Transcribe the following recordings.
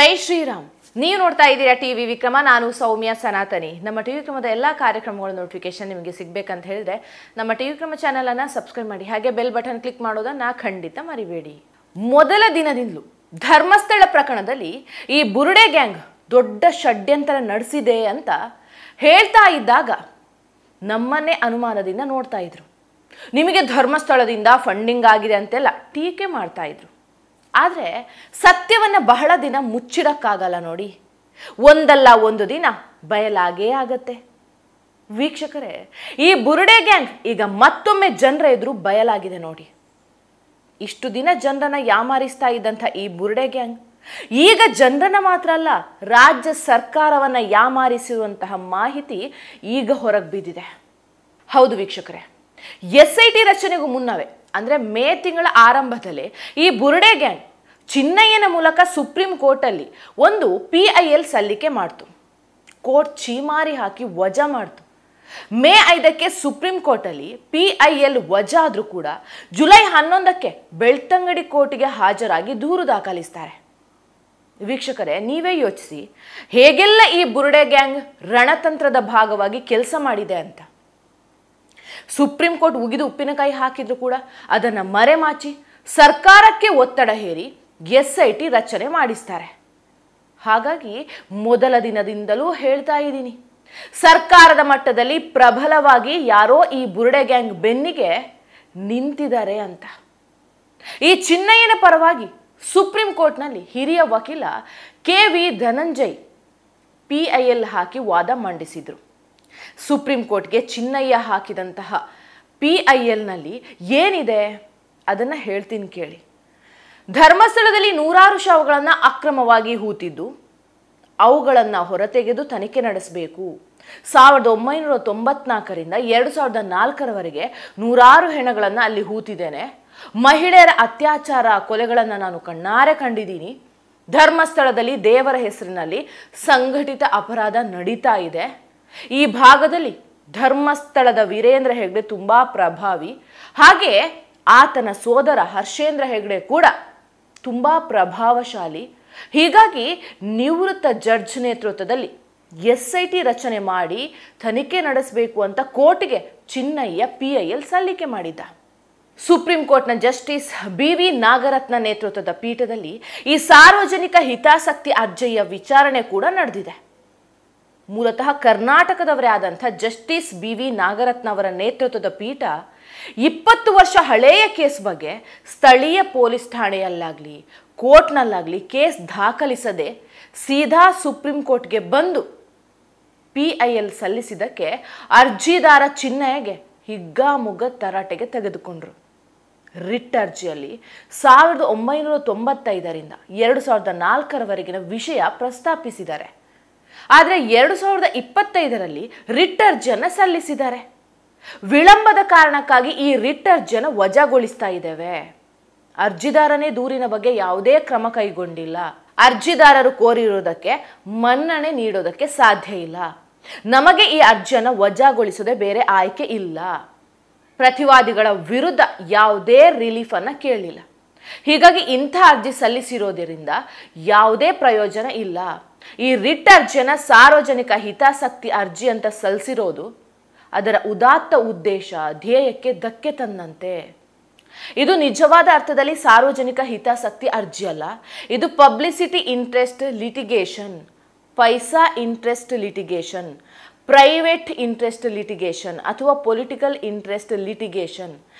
ಜೈ ಶ್ರೀರಾಮ್. ನೀವು ನೋಡ್ತಾ ಇದ್ದೀರಾ ಟಿವಿ ವಿಕ್ರಮ. ನಾನು ಸೌಮ್ಯ ಸನಾತನಿ. ನಮ್ಮ ಟಿವಿ ವಿಕ್ರಮದ ಎಲ್ಲ ಕಾರ್ಯಕ್ರಮಗಳ ನೋಟಿಫಿಕೇಶನ್ ನಿಮಗೆ ಸಿಗಬೇಕಂತ ಹೇಳಿದ್ರೆ ನಮ್ಮ ಟಿವಿ ವಿಕ್ರಮ ಚಾನೆಲ್ ಅನ್ನು ಸಬ್ಸ್ಕ್ರೈಬ್ ಮಾಡಿ, ಹಾಗೆ ಬೆಲ್ ಬಟನ್ ಕ್ಲಿಕ್ ಮಾಡೋದನ್ನ ಖಂಡಿತ ಮರಿಬೇಡಿ. ಮೊದಲ ದಿನದಿಂದಲೂ ಧರ್ಮಸ್ಥಳ ಪ್ರಕರಣದಲ್ಲಿ ಈ ಬುರುಡೆ ಗ್ಯಾಂಗ್ ದೊಡ್ಡ ಷಡ್ಯಂತರ ನಡೆಸಿದೆ ಅಂತ ಹೇಳ್ತಾ ಇದ್ದಾಗ ನಮ್ಮನ್ನೇ ಅನುಮಾನದಿಂದ ನೋಡ್ತಾ ಇದ್ರು. ನಿಮಗೆ ಧರ್ಮಸ್ಥಳದಿಂದ ಫಂಡಿಂಗ್ ಆಗಿದೆ ಅಂತೆಲ್ಲ ಟೀಕೆ ಮಾಡ್ತಾ ಇದ್ರು. ಆದರೆ ಸತ್ಯವನ್ನು ಬಹಳ ದಿನ ಮುಚ್ಚಿಡಕ್ಕಾಗಲ್ಲ ನೋಡಿ. ಒಂದಲ್ಲ ಒಂದು ದಿನ ಬಯಲಾಗೇ ಆಗತ್ತೆ. ವೀಕ್ಷಕರೇ, ಈ ಬುರುಡೆ ಗ್ಯಾಂಗ್ ಈಗ ಮತ್ತೊಮ್ಮೆ ಜನರ ಎದುರು ಬಯಲಾಗಿದೆ ನೋಡಿ. ಇಷ್ಟು ದಿನ ಜನರನ್ನ ಯಾಮಾರಿಸ್ತಾ ಇದ್ದಂಥ ಈ ಬುರುಡೆ ಗ್ಯಾಂಗ್ ಈಗ ಜನರನ್ನ ಮಾತ್ರ ಅಲ್ಲ, ರಾಜ್ಯ ಸರ್ಕಾರವನ್ನ ಯಾಮಾರಿಸಿರುವಂತಹ ಮಾಹಿತಿ ಈಗ ಹೊರಗೆ ಬಿದ್ದಿದೆ. ಹೌದು ವೀಕ್ಷಕರೇ, SIT ರಚನೆಗೂ ಮುನ್ನವೇ ಅಂದರೆ ಮೇ ತಿಂಗಳ ಆರಂಭದಲ್ಲೇ ಈ ಬುರುಡೆ ಗ್ಯಾಂಗ್ ಚಿನ್ನಯ್ಯನ ಮೂಲಕ ಸುಪ್ರೀಂ ಕೋರ್ಟಲ್ಲಿ ಒಂದು PIL ಸಲ್ಲಿಕೆ ಮಾಡ್ತು. ಕೋರ್ಟ್ ಚೀಮಾರಿ ಹಾಕಿ ವಜಾ ಮಾಡ್ತು. ಮೇ 5ಕ್ಕೆ ಸುಪ್ರೀಂ ಕೋರ್ಟಲ್ಲಿ PIL ವಜಾ ಆದರೂ ಕೂಡ ಜುಲೈ 11ಕ್ಕೆ ಬೆಳ್ತಂಗಡಿ ಕೋರ್ಟ್ಗೆ ಹಾಜರಾಗಿ ದೂರು ದಾಖಲಿಸ್ತಾರೆ. ವೀಕ್ಷಕರೇ, ನೀವೇ ಯೋಚಿಸಿ ಹೇಗೆಲ್ಲ ಈ ಬುರುಡೆ ಗ್ಯಾಂಗ್ ರಣತಂತ್ರದ ಭಾಗವಾಗಿ ಕೆಲಸ ಮಾಡಿದೆ ಅಂತ. ಸುಪ್ರೀಂ ಕೋರ್ಟ್ ಉಗಿದು ಉಪ್ಪಿನಕಾಯಿ ಹಾಕಿದ್ರು ಕೂಡ ಅದನ್ನು ಮರೆಮಾಚಿ ಸರ್ಕಾರಕ್ಕೆ ಒತ್ತಡ ಹೇರಿ SIT ರಚನೆ ಮಾಡಿಸ್ತಾರೆ. ಹಾಗಾಗಿ ಮೊದಲ ದಿನದಿಂದಲೂ ಹೇಳ್ತಾ ಇದ್ದೀನಿ, ಸರ್ಕಾರದ ಮಟ್ಟದಲ್ಲಿ ಪ್ರಬಲವಾಗಿ ಯಾರೋ ಈ ಬುರುಡೆ ಗ್ಯಾಂಗ್ ಬೆನ್ನಿಗೆ ನಿಂತಿದ್ದಾರೆ ಅಂತ. ಈ ಚಿನ್ನಯ್ಯನ ಪರವಾಗಿ ಸುಪ್ರೀಂ ಕೋರ್ಟ್ನಲ್ಲಿ ಹಿರಿಯ ವಕೀಲ KV ಧನಂಜಯ್ PIL ಹಾಕಿ ವಾದ ಮಂಡಿಸಿದ್ರು. ಸುಪ್ರೀಂ ಕೋರ್ಟ್ಗೆ ಚಿನ್ನಯ್ಯ ಹಾಕಿದಂತಹ PILನಲ್ಲಿ ಏನಿದೆ ಅದನ್ನು ಹೇಳ್ತೀನಿ ಕೇಳಿ. ಧರ್ಮಸ್ಥಳದಲ್ಲಿ ನೂರಾರು ಶವಗಳನ್ನು ಅಕ್ರಮವಾಗಿ ಹೂತಿದ್ದು ಅವುಗಳನ್ನು ಹೊರತೆಗೆದು ತನಿಖೆ ನಡೆಸಬೇಕು. 1994ರಿಂದ 2004ರವರೆಗೆ ನೂರಾರು ಹೆಣಗಳನ್ನು ಅಲ್ಲಿ ಹೂತಿದ್ದೇನೆ. ಮಹಿಳೆಯರ ಅತ್ಯಾಚಾರ ಕೊಲೆಗಳನ್ನು ನಾನು ಕಣ್ಣಾರೆ ಕಂಡಿದ್ದೀನಿ. ಧರ್ಮಸ್ಥಳದಲ್ಲಿ ದೇವರ ಹೆಸರಿನಲ್ಲಿ ಸಂಘಟಿತ ಅಪರಾಧ ನಡೀತಾ ಇದೆ. ಈ ಭಾಗದಲ್ಲಿ ಧರ್ಮಸ್ಥಳದ ವೀರೇಂದ್ರ ಹೆಗ್ಡೆ ತುಂಬಾ ಪ್ರಭಾವಿ, ಹಾಗೆ ಆತನ ಸೋದರ ಹರ್ಷೇಂದ್ರ ಹೆಗ್ಡೆ ಕೂಡ ತುಂಬಾ ಪ್ರಭಾವಶಾಲಿ. ಹೀಗಾಗಿ ನಿವೃತ್ತ ಜಡ್ಜ್ ನೇತೃತ್ವದಲ್ಲಿ SIT ರಚನೆ ಮಾಡಿ ತನಿಖೆ ನಡೆಸಬೇಕು ಅಂತ ಕೋರ್ಟ್ಗೆ ಚಿನ್ನಯ್ಯ PIL ಸಲ್ಲಿಕೆ ಮಾಡಿದ್ದ. ಸುಪ್ರೀಂ ಕೋರ್ಟ್ನ ಜಸ್ಟಿಸ್ BV ನಾಗರತ್ನ ನೇತೃತ್ವದ ಪೀಠದಲ್ಲಿ ಈ ಸಾರ್ವಜನಿಕ ಹಿತಾಸಕ್ತಿ ಅರ್ಜಿಯ ವಿಚಾರಣೆ ಕೂಡ ನಡೆದಿದೆ. ಮೂಲತಃ ಕರ್ನಾಟಕದವರೇ ಆದಂಥ ಜಸ್ಟಿಸ್ BV ನಾಗರತ್ನ ಅವರ ನೇತೃತ್ವದ ಪೀಠ 20 ವರ್ಷ ಹಳೆಯ ಕೇಸ್ ಬಗ್ಗೆ ಸ್ಥಳೀಯ ಪೊಲೀಸ್ ಠಾಣೆಯಲ್ಲಾಗಲಿ ಕೋರ್ಟ್ನಲ್ಲಾಗಲಿ ಕೇಸ್ ದಾಖಲಿಸದೆ ಸೀದಾ ಸುಪ್ರೀಂ ಕೋರ್ಟ್ಗೆ ಬಂದು PIL ಸಲ್ಲಿಸಿದ್ದಕ್ಕೆ ಅರ್ಜಿದಾರ ಚಿನ್ನಯ್ಯಗೆ ಹಿಗ್ಗಾಮುಗ್ಗ ತರಾಟೆಗೆ ತೆಗೆದುಕೊಂಡ್ರು. ರಿಟ್ ಅರ್ಜಿಯಲ್ಲಿ 1995ರಿಂದ 2004ರವರೆಗಿನ ವಿಷಯ ಪ್ರಸ್ತಾಪಿಸಿದ್ದಾರೆ. ಆದರೆ 2025ರಲ್ಲಿ ರಿಟ್ ಅರ್ಜಿಯನ್ನು ಸಲ್ಲಿಸಿದ್ದಾರೆ. ವಿಳಂಬದ ಕಾರಣಕ್ಕಾಗಿ ಈ ರಿಟ್ ಅರ್ಜಿಯನ್ನು ವಜಾಗೊಳಿಸ್ತಾ ಇದ್ದೇವೆ. ಅರ್ಜಿದಾರನೇ ದೂರಿನ ಬಗ್ಗೆ ಯಾವುದೇ ಕ್ರಮ ಕೈಗೊಂಡಿಲ್ಲ. ಅರ್ಜಿದಾರರು ಕೋರಿರುವುದಕ್ಕೆ ಮನ್ನಣೆ ನೀಡೋದಕ್ಕೆ ಸಾಧ್ಯ ಇಲ್ಲ. ನಮಗೆ ಈ ಅರ್ಜಿಯನ್ನು ವಜಾಗೊಳಿಸದೆ ಬೇರೆ ಆಯ್ಕೆ ಇಲ್ಲ. ಪ್ರತಿವಾದಿಗಳ ವಿರುದ್ಧ ಯಾವುದೇ ರಿಲೀಫ್ ಅನ್ನು ಕೇಳಲಿಲ್ಲ. ಹೀಗಾಗಿ ಇಂಥ ಅರ್ಜಿ ಸಲ್ಲಿಸಿರೋದ್ರಿಂದ ಯಾವುದೇ ಪ್ರಯೋಜನ ಇಲ್ಲ. ಈ ರಿಟ್ ಅರ್ಜಿಯನ್ನು ಸಾರ್ವಜನಿಕ ಹಿತಾಸಕ್ತಿ ಅರ್ಜಿ ಅಂತ ಸಲ್ಲಿಸಿರೋದು ಅದರ ಉದಾತ್ತ ಉದ್ದೇಶ ಧ್ಯೇಯಕ್ಕೆ ಧಕ್ಕೆ ತಂದಂತೆ. ಇದು ನಿಜವಾದ ಅರ್ಥದಲ್ಲಿ ಸಾರ್ವಜನಿಕ ಹಿತಾಸಕ್ತಿ ಅರ್ಜಿ ಅಲ್ಲ. ಇದು publicity interest litigation, paisa interest litigation, private interest litigation ಅಥವಾ ಪೊಲಿಟಿಕಲ್ ಇಂಟ್ರೆಸ್ಟ್ ಲಿಟಿಗೇಷನ್.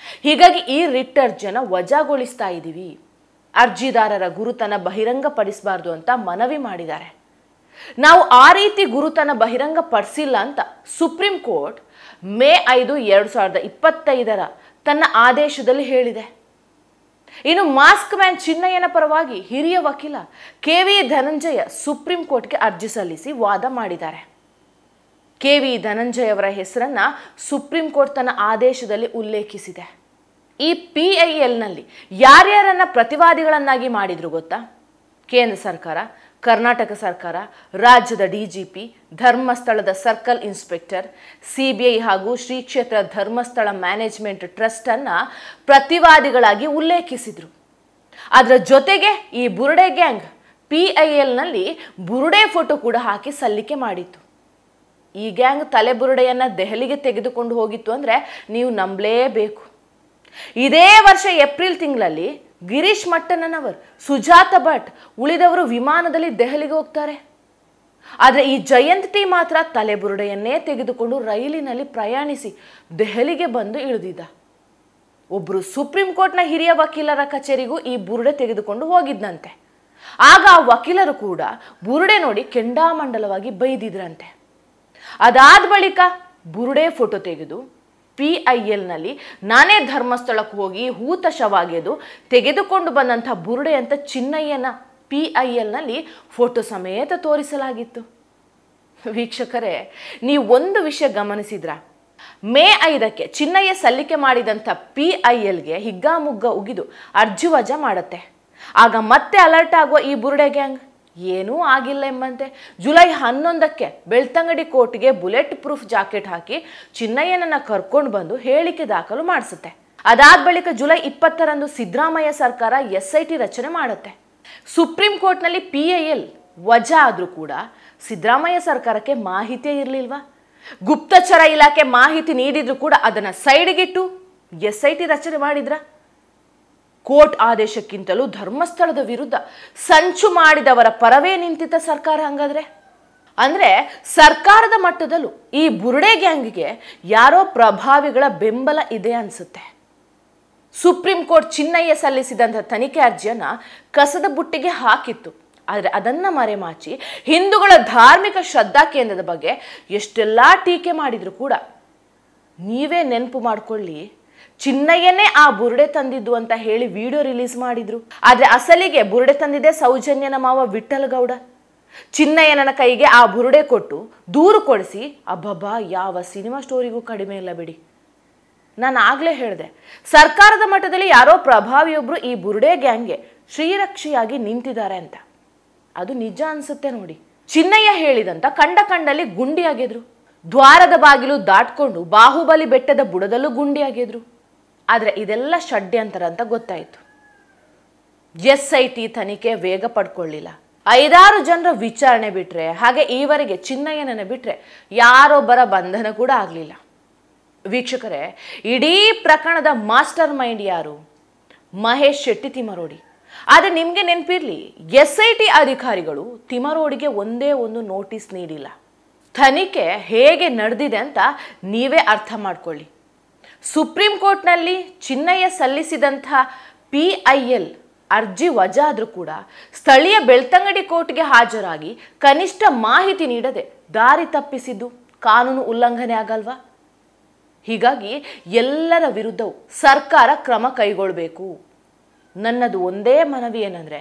ಹೀಗಾಗಿ ಈ ರಿಟ್ ಅರ್ಜಿಯನ್ನು ವಜಾಗೊಳಿಸ್ತಾ ಇದ್ದೀವಿ. ಅರ್ಜಿದಾರರ ಗುರುತನ ಬಹಿರಂಗಪಡಿಸಬಾರ್ದು ಅಂತ ಮನವಿ ಮಾಡಿದ್ದಾರೆ. ನಾವು ಆ ರೀತಿ ಗುರುತನ ಬಹಿರಂಗಪಡಿಸಿಲ್ಲ ಅಂತ ಸುಪ್ರೀಂ ಕೋರ್ಟ್ ಮೇ 5, 2025 ತನ್ನ ಆದೇಶದಲ್ಲಿ ಹೇಳಿದೆ. ಇನ್ನು ಮಾಸ್ಕ್ ಮ್ಯಾನ್ ಚಿನ್ನಯ್ಯನ ಪರವಾಗಿ ಹಿರಿಯ ವಕೀಲ KV ಧನಂಜಯ ಸುಪ್ರೀಂ ಕೋರ್ಟ್ಗೆ ಅರ್ಜಿ ಸಲ್ಲಿಸಿ ವಾದ ಮಾಡಿದ್ದಾರೆ. KV ಧನಂಜಯ ಅವರ ಹೆಸರನ್ನ ಸುಪ್ರೀಂ ಕೋರ್ಟ್ ತನ್ನ ಆದೇಶದಲ್ಲಿ ಉಲ್ಲೇಖಿಸಿದೆ. ಈ PILನಲ್ಲಿ ಯಾರ್ಯಾರನ್ನ ಪ್ರತಿವಾದಿಗಳನ್ನಾಗಿ ಮಾಡಿದ್ರು ಗೊತ್ತಾ? ಕೇಂದ್ರ ಸರ್ಕಾರ, ಕರ್ನಾಟಕ ಸರ್ಕಾರ, ರಾಜ್ಯದ DGP, ಧರ್ಮಸ್ಥಳದ ಸರ್ಕಲ್ ಇನ್ಸ್ಪೆಕ್ಟರ್, CBI ಹಾಗೂ ಶ್ರೀ ಕ್ಷೇತ್ರ ಧರ್ಮಸ್ಥಳ ಮ್ಯಾನೇಜ್ಮೆಂಟ್ ಟ್ರಸ್ಟ್ ಅನ್ನ ಪ್ರತಿವಾದಿಗಳಾಗಿ ಉಲ್ಲೇಖಿಸಿದ್ರು. ಅದರ ಜೊತೆಗೆ ಈ ಬುರುಡೆ ಗ್ಯಾಂಗ್ PILನಲ್ಲಿ ಬುರುಡೆ ಫೋಟೋ ಕೂಡ ಹಾಕಿ ಸಲ್ಲಿಕೆ ಮಾಡಿತ್ತು. ಈ ಗ್ಯಾಂಗ್ ತಲೆ ಬುರುಡೆಯನ್ನು ದೆಹಲಿಗೆ ತೆಗೆದುಕೊಂಡು ಹೋಗಿತ್ತು ಅಂದರೆ ನೀವು ನಂಬಲೇಬೇಕು. ಇದೇ ವರ್ಷ ಏಪ್ರಿಲ್ ತಿಂಗಳಲ್ಲಿ ಗಿರೀಶ್ ಮಟ್ಟಣ್ಣನವರ್, ಸುಜಾತ ಭಟ್ ಉಳಿದವರು ವಿಮಾನದಲ್ಲಿ ದೆಹಲಿಗೆ ಹೋಗ್ತಾರೆ. ಆದರೆ ಈ ಜಯಂತ್ ಟಿ ಮಾತ್ರ ತಲೆಬುರುಡೆಯನ್ನೇ ತೆಗೆದುಕೊಂಡು ರೈಲಿನಲ್ಲಿ ಪ್ರಯಾಣಿಸಿ ದೆಹಲಿಗೆ ಬಂದು ಇಳಿದಿದ್ದ. ಒಬ್ಬರು ಸುಪ್ರೀಂ ಕೋರ್ಟ್ನ ಹಿರಿಯ ವಕೀಲರ ಕಚೇರಿಗೂ ಈ ಬುರುಡೆ ತೆಗೆದುಕೊಂಡು ಹೋಗಿದ್ದಂತೆ. ಆಗ ಆ ವಕೀಲರು ಕೂಡ ಬುರುಡೆ ನೋಡಿ ಕೆಂಡಾಮಂಡಲವಾಗಿ ಬೈದಿದ್ರಂತೆ. ಅದಾದ ಬಳಿಕ ಬುರುಡೆ ಫೋಟೋ ತೆಗೆದು PILನಲ್ಲಿ ನಾನೇ ಧರ್ಮಸ್ಥಳಕ್ಕೆ ಹೋಗಿ ಹೂತ ಶವಾಗೆದು ತೆಗೆದುಕೊಂಡು ಬಂದಂಥ ಬುರುಡೆ ಅಂತ ಚಿನ್ನಯ್ಯನ PILನಲ್ಲಿ ಫೋಟೋ ಸಮೇತ ತೋರಿಸಲಾಗಿತ್ತು. ವೀಕ್ಷಕರೇ, ನೀವು ಒಂದು ವಿಷಯ ಗಮನಿಸಿದ್ರ? ಮೇ 5ಕ್ಕೆ ಚಿನ್ನಯ್ಯ ಸಲ್ಲಿಕೆ ಮಾಡಿದಂಥ PILಗೆ ಹಿಗ್ಗಾಮುಗ್ಗ ಉಗಿದು ಅರ್ಜಿ ವಜಾ ಮಾಡುತ್ತೆ. ಆಗ ಮತ್ತೆ ಅಲರ್ಟ್ ಆಗುವ ಈ ಬುರುಡೆ ಗ್ಯಾಂಗ್ ಏನೂ ಆಗಿಲ್ಲ ಎಂಬಂತೆ ಜುಲೈ 11ಕ್ಕೆ ಬೆಳ್ತಂಗಡಿ ಕೋರ್ಟ್ಗೆ ಬುಲೆಟ್ ಪ್ರೂಫ್ ಜಾಕೆಟ್ ಹಾಕಿ ಚಿನ್ನಯ್ಯನನ್ನ ಕರ್ಕೊಂಡು ಬಂದು ಹೇಳಿಕೆ ದಾಖಲು ಮಾಡಿಸುತ್ತೆ. ಅದಾದ ಬಳಿಕ ಜುಲೈ 20ರಂದು ಸಿದ್ದರಾಮಯ್ಯ ಸರ್ಕಾರ SIT ರಚನೆ ಮಾಡುತ್ತೆ. ಸುಪ್ರೀಂ ಕೋರ್ಟ್ನಲ್ಲಿ PIL ವಜಾ ಆದರೂ ಕೂಡ ಸಿದ್ದರಾಮಯ್ಯ ಸರ್ಕಾರಕ್ಕೆ ಮಾಹಿತಿಯೇ ಇರಲಿಲ್ವಾ? ಗುಪ್ತಚರ ಇಲಾಖೆ ಮಾಹಿತಿ ನೀಡಿದ್ರು ಕೂಡ ಅದನ್ನು ಸೈಡ್ಗಿಟ್ಟು SIT ರಚನೆ ಮಾಡಿದ್ರ? ಕೋರ್ಟ್ ಆದೇಶಕ್ಕಿಂತಲೂ ಧರ್ಮಸ್ಥಳದ ವಿರುದ್ಧ ಸಂಚು ಮಾಡಿದವರ ಪರವೇ ನಿಂತಿದ್ದ ಸರ್ಕಾರ ಹಂಗಾದ್ರೆ? ಅಂದ್ರೆ ಸರ್ಕಾರದ ಮಟ್ಟದಲ್ಲೂ ಈ ಬುರುಡೆ ಗ್ಯಾಂಗಿಗೆ ಯಾರೋ ಪ್ರಭಾವಿಗಳ ಬೆಂಬಲ ಇದೆ ಅನ್ಸುತ್ತೆ. ಸುಪ್ರೀಂ ಕೋರ್ಟ್ ಚಿನ್ನಯ್ಯ ಸಲ್ಲಿಸಿದಂಥ ತನಿಖೆ ಅರ್ಜಿಯನ್ನ ಕಸದ ಬುಟ್ಟಿಗೆ ಹಾಕಿತ್ತು. ಆದರೆ ಅದನ್ನ ಮರೆಮಾಚಿ ಹಿಂದೂಗಳ ಧಾರ್ಮಿಕ ಶ್ರದ್ಧಾ ಕೇಂದ್ರದ ಬಗ್ಗೆ ಎಷ್ಟೆಲ್ಲಾ ಟೀಕೆ ಮಾಡಿದ್ರು ಕೂಡ ನೀವೇ ನೆನಪು ಮಾಡ್ಕೊಳ್ಳಿ, ಚಿನ್ನಯ್ಯನೇ ಆ ಬುರುಡೆ ತಂದಿದ್ದು ಅಂತ ಹೇಳಿ ವಿಡಿಯೋ ರಿಲೀಸ್ ಮಾಡಿದ್ರು. ಆದ್ರೆ ಅಸಲಿಗೆ ಬುರುಡೆ ತಂದಿದ್ದೆ ಸೌಜನ್ಯನ ಮಾವ ವಿಠ್ಠಲ್ ಗೌಡ. ಚಿನ್ನಯ್ಯನ ಕೈಗೆ ಆ ಬುರುಡೆ ಕೊಟ್ಟು ದೂರು ಕೊಡಿಸಿ ಅಬ್ಬಬ್ಬಾ ಯಾವ ಸಿನಿಮಾ ಸ್ಟೋರಿಗೂ ಕಡಿಮೆ ಇಲ್ಲ ಬಿಡಿ. ನಾನು ಆಗ್ಲೇ ಹೇಳಿದೆ, ಸರ್ಕಾರದ ಮಟ್ಟದಲ್ಲಿ ಯಾರೋ ಪ್ರಭಾವಿಯೊಬ್ರು ಈ ಬುರುಡೆ ಗ್ಯಾಂಗ್ಗೆ ಶ್ರೀರಕ್ಷಿಯಾಗಿ ನಿಂತಿದ್ದಾರೆ ಅಂತ. ಅದು ನಿಜ ಅನ್ಸುತ್ತೆ ನೋಡಿ. ಚಿನ್ನಯ್ಯ ಹೇಳಿದಂತ ಕಂಡಲ್ಲಿ ಗುಂಡಿಯಾಗಿದ್ರು, ದ್ವಾರದ ಬಾಗಿಲು ದಾಟ್ಕೊಂಡು ಬಾಹುಬಲಿ ಬೆಟ್ಟದ ಬುಡದಲ್ಲೂ ಗುಂಡಿಯಾಗಿದ್ರು. ಆದ್ರೆ ಇದೆಲ್ಲ ಷಡ್ಯಂತರ ಅಂತ ಗೊತ್ತಾಯ್ತು. SIT ತನಿಖೆ ವೇಗ ಪಡ್ಕೊಳ್ಳಿಲ್ಲ. 5-6 ಜನರ ವಿಚಾರಣೆ ಬಿಟ್ರೆ, ಹಾಗೆ ಈವರೆಗೆ ಚಿನ್ನಯ್ಯನನ್ನ ಬಿಟ್ರೆ ಯಾರೊಬ್ಬರ ಬಂಧನ ಕೂಡ ಆಗ್ಲಿಲ್ಲ. ವೀಕ್ಷಕರೇ, ಇಡೀ ಪ್ರಕರಣದ ಮಾಸ್ಟರ್ ಮೈಂಡ್ ಯಾರು? ಮಹೇಶ್ ಶೆಟ್ಟಿ ತಿಮರೋಡಿ. ಆದರೆ ನಿಮಗೆ ನೆನಪಿರ್ಲಿ, SIT ಅಧಿಕಾರಿಗಳು ತಿಮರೋಡಿಗೆ ಒಂದೇ ಒಂದು ನೋಟಿಸ್ ನೀಡಿಲ್ಲ. ತನಿಖೆ ಹೇಗೆ ನಡೆದಿದೆ ಅಂತ ನೀವೇ ಅರ್ಥ ಮಾಡ್ಕೊಳ್ಳಿ. ಸುಪ್ರೀಂ ಕೋರ್ಟ್ನಲ್ಲಿ ಚಿನ್ನಯ್ಯ ಸಲ್ಲಿಸಿದಂಥ PIL ಅರ್ಜಿ ವಜಾ ಆದರೂ ಕೂಡ ಸ್ಥಳೀಯ ಬೆಳ್ತಂಗಡಿ ಕೋರ್ಟ್ಗೆ ಹಾಜರಾಗಿ ಕನಿಷ್ಠ ಮಾಹಿತಿ ನೀಡದೆ ದಾರಿ ತಪ್ಪಿಸಿದ್ದು ಕಾನೂನು ಉಲ್ಲಂಘನೆ ಆಗಲ್ವಾ? ಹೀಗಾಗಿ ಎಲ್ಲರ ವಿರುದ್ಧವೂ ಸರ್ಕಾರ ಕ್ರಮ ಕೈಗೊಳ್ಳಬೇಕು. ನನ್ನದು ಒಂದೇ ಮನವಿ ಏನಂದ್ರೆ,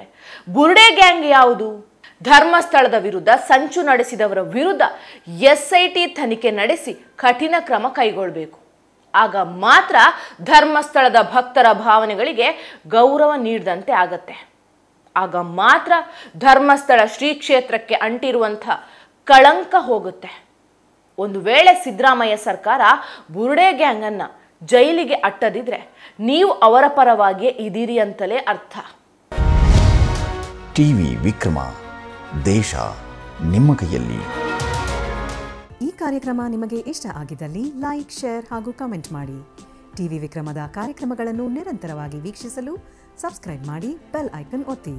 ಬುರುಡೆ ಗ್ಯಾಂಗ್ ಯಾವುದು? ಧರ್ಮಸ್ಥಳದ ವಿರುದ್ಧ ಸಂಚು ನಡೆಸಿದವರ ವಿರುದ್ಧ SIT ತನಿಖೆ ನಡೆಸಿ ಕಠಿಣ ಕ್ರಮ ಕೈಗೊಳ್ಳಬೇಕು. ಆಗ ಮಾತ್ರ ಧರ್ಮಸ್ಥಳದ ಭಕ್ತರ ಭಾವನೆಗಳಿಗೆ ಗೌರವ ನೀಡಿದಂತೆ ಆಗತ್ತೆ. ಆಗ ಮಾತ್ರ ಧರ್ಮಸ್ಥಳ ಶ್ರೀ ಕ್ಷೇತ್ರಕ್ಕೆ ಅಂಟಿರುವಂಥ ಕಳಂಕ ಹೋಗುತ್ತೆ. ಒಂದು ವೇಳೆ ಸಿದ್ದರಾಮಯ್ಯ ಸರ್ಕಾರ ಬುರುಡೆ ಗ್ಯಾಂಗ್ ಅನ್ನ ಜೈಲಿಗೆ ಅಟ್ಟದಿದ್ರೆ ನೀವು ಅವರ ಪರವಾಗಿಯೇ ಇದ್ದೀರಿ ಅಂತಲೇ ಅರ್ಥ. ಟಿವಿ ವಿಕ್ರಮ, ದೇಶ ನಿಮ್ಮ ಕೈಯಲ್ಲಿ. ಈ ಕಾರ್ಯಕ್ರಮ ನಿಮಗೆ ಇಷ್ಟ ಆಗಿದ್ದಲ್ಲಿ ಲೈಕ್, ಶೇರ್ ಹಾಗೂ ಕಮೆಂಟ್ ಮಾಡಿ. ಟಿವಿ ವಿಕ್ರಮದ ಕಾರ್ಯಕ್ರಮಗಳನ್ನು ನಿರಂತರವಾಗಿ ವೀಕ್ಷಿಸಲು ಸಬ್ಸ್ಕ್ರೈಬ್ ಮಾಡಿ, ಬೆಲ್ ಐಕನ್ ಒತ್ತಿ.